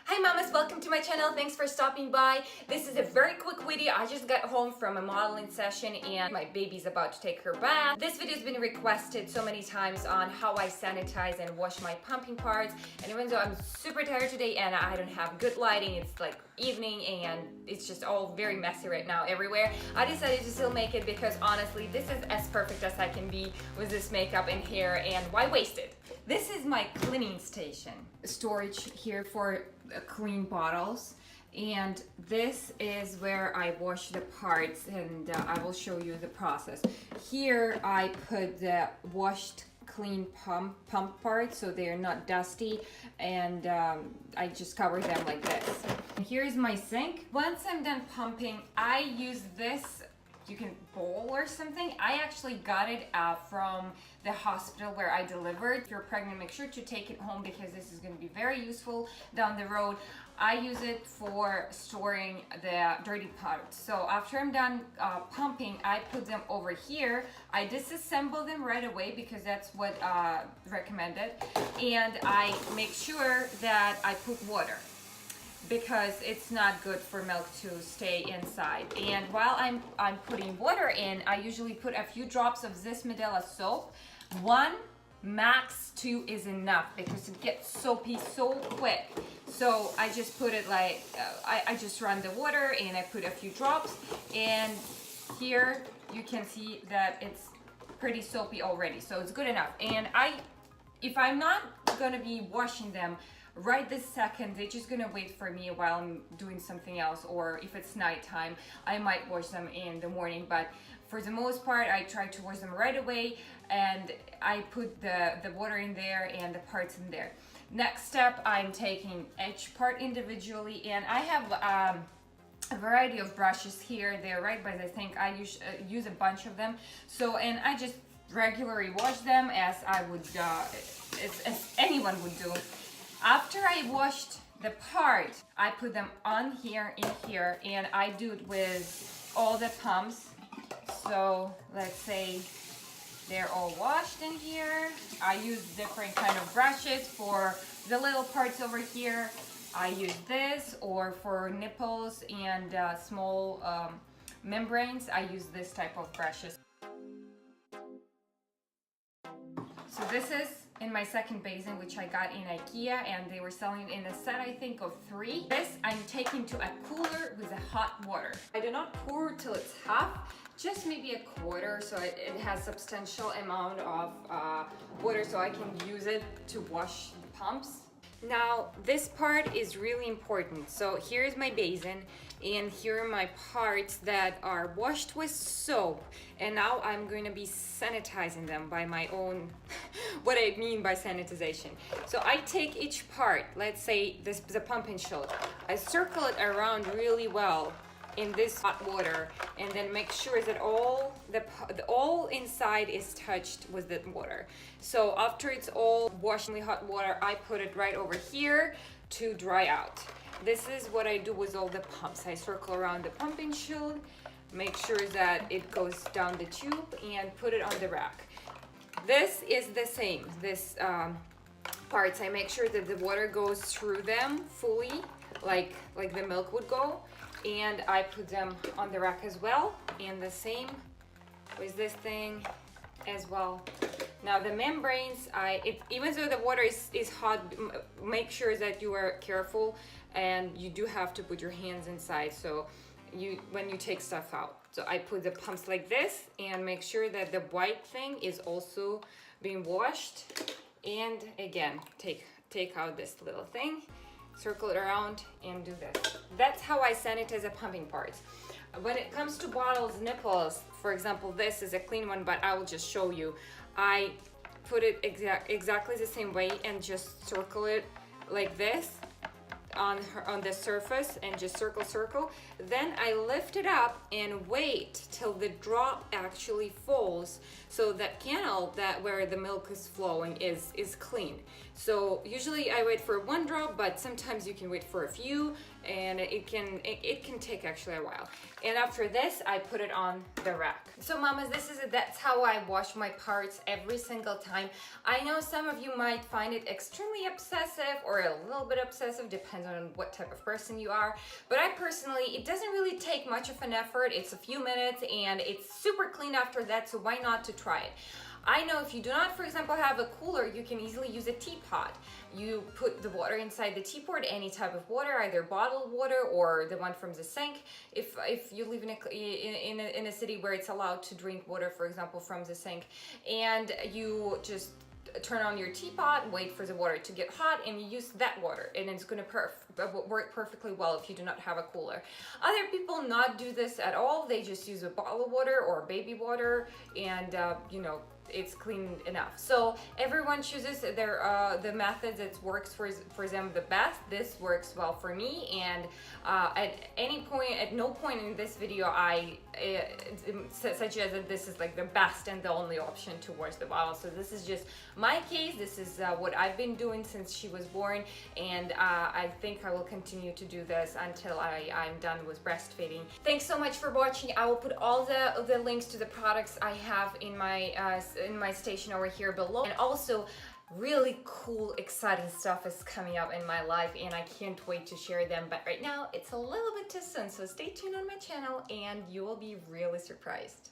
Hi mamas, welcome to my channel. Thanks for stopping by. This is a very quick video. I just got home from a modeling session and my baby's about to take her bath. This video has been requested so many times on how I sanitize and wash my pumping parts. And even though I'm super tired today and I don't have good lighting, it's like evening and it's just all very messy right now everywhere, I decided to still make it because honestly this is as perfect as I can be with this makeup and hair, and why waste it? This is my cleaning station. Storage here for clean bottles, and this is where I wash the parts, and I will show you the process. Here I put the washed clean pump parts so they're not dusty, and I just cover them like this. Here's my sink. Once I'm done pumping, I use this, you can bowl or something. I actually got it from the hospital where I delivered. If you're pregnant, make sure to take it home because this is going to be very useful down the road. I use it for storing the dirty parts. So after I'm done pumping, I put them over here. I disassemble them right away because that's what recommended, and I make sure that I put water, because it's not good for milk to stay inside. And while I'm putting water in, I usually put a few drops of this Medela soap. 1, max 2 is enough because it gets soapy so quick. So I just put it like, I just run the water and I put a few drops, and here you can see that it's pretty soapy already, so it's good enough. And if I'm not gonna be washing them right this second, they're just gonna wait for me while I'm doing something else, or if it's nighttime, I might wash them in the morning. But for the most part, I try to wash them right away, and I put the water in there and the parts in there. Next step, I'm taking each part individually, and I have a variety of brushes here. They're right by the sink. I use a bunch of them. So, and I just regularly wash them as I would, as anyone would do. After I washed the part, I put them on here, in here, and I do it with all the pumps. So let's say they're all washed in here. I use different kind of brushes for the little parts over here. I use this, or for nipples and small membranes, I use this type of brushes. So this is in my second basin, which I got in Ikea, and they were selling in a set, I think, of 3. This I'm taking to a cooler with a hot water. I do not pour till it's half, just maybe a quarter, so it has substantial amount of water, so I can use it to wash the pumps. Now this part is really important. So here's my basin, and here are my parts that are washed with soap, and now I'm going to be sanitizing them by my own what I mean by sanitization. So I take each part, let's say this the pumping shield, I circle it around really well in this hot water, and then make sure that all inside is touched with the water. So after it's all washed in the hot water, I put it right over here to dry out. This is what I do with all the pumps. I circle around the pumping shield, make sure that it goes down the tube, and put it on the rack. This is the same, this parts, I make sure that the water goes through them fully, like the milk would go, and I put them on the rack as well, and the same with this thing as well. Now the membranes, even though the water is hot, make sure that you are careful, and you do have to put your hands inside, so when you take stuff out. So I put the pumps like this and make sure that the white thing is also being washed, and again take out this little thing, circle it around, and do this. That's how I sanitize the pumping parts. When it comes to bottles, nipples, for example, this is a clean one, but I will just show you. I put it exactly the same way and just circle it like this on the surface, and just circle. Then I lift it up and wait till the drop actually falls, so that canal where the milk is flowing is clean. So usually I wait for 1 drop, but sometimes you can wait for a few, and it can take actually a while. And after this, I put it on the rack. So mamas, that's how I wash my parts every single time. I know some of you might find it extremely obsessive or a little bit obsessive, depends on on what type of person you are. But I personally, it doesn't really take much of an effort. It's a few minutes and it's super clean after that, so why not to try it? I know if you do not, for example, have a cooler, you can easily use a teapot. You put the water inside the teapot, any type of water, either bottled water or the one from the sink. If you live in a city where it's allowed to drink water, for example, from the sink, and you just turn on your teapot, wait for the water to get hot, and you use that water, and it's going to work perfectly well if you do not have a cooler. Other people not do this at all. They just use a bottle of water or baby water, and you know, it's clean enough. So everyone chooses the method that works for them the best. This works well for me, and at no point in this video I suggest that this is like the best and the only option to wash the bottle. So this is just my case. This is what I've been doing since she was born, and I think I will continue to do this until I'm done with breastfeeding. Thanks so much for watching. I will put all the links to the products I have in my station over here below, and also really cool, exciting stuff is coming up in my life, and I can't wait to share them. But right now it's a little bit too soon, so stay tuned on my channel and you will be really surprised.